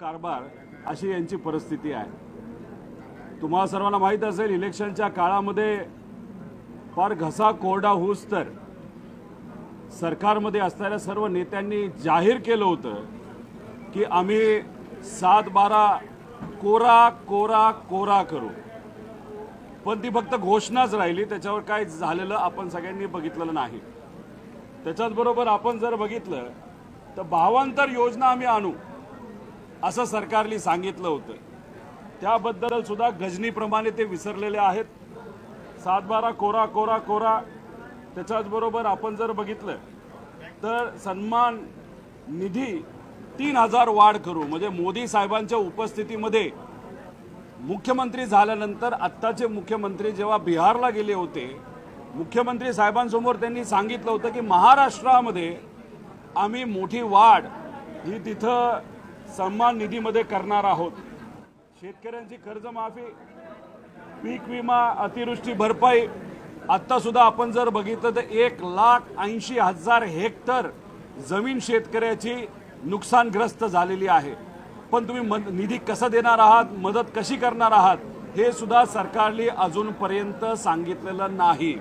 कारभार अशी यांची परिस्थिती आहे। तुम्हाला सर्वांना माहित असेल, इलेक्शनच्या काळामध्ये फार घसा कोरडा होऊस तर सरकारमध्ये असणाऱ्या सर्व नेत्यांनी जाहीर केलं होतं की आम्ही 7-12 कोरा कोरा कोरा करू, पण ती फक्त घोषणाच राहिली, त्याच्यावर काय झालेलं आपण सगळ्यांनी बघितलेलं नाही। त्याच्याच बरोबर आपण जर बघितलं तर भावांतर योजना आम्ही आणू असं सरकारने सांगितलं होतं, त्याबद्दल सुद्धा गजनीप्रमाणे ते विसरलेले आहेत। 7-12 कोरा कोरा कोरा। त्याच्याच बरोबर आपण जर बघितलं तर सन्मान निधी 3000 वाढ करू, म्हणजे मोदी साहेबांच्या उपस्थितीमध्ये मुख्यमंत्री झाल्यानंतर आत्ताचे मुख्यमंत्री जेव्हा बिहारला गेले होते, मुख्यमंत्री साहेबांसमोर त्यांनी सांगितलं होतं की महाराष्ट्रामध्ये आम्ही मोठी वाढ ही तिथं सन्मान निधीमध्ये करणार आहोत। शेतकऱ्यांची कर्जमाफी, पीक विमा, अतिवृष्टी भरपाई, आत्ता सुद्धा आपण जर बघितलं तर 1,80,000 हेक्टर जमीन शेतकऱ्याची नुकसानग्रस्त झालेली आहे। पण तुम्ही निधी कसा देणार आहात, मदत कशी करणार आहात, हे सुद्धा सरकारने अजूनपर्यंत सांगितलेलं नाही।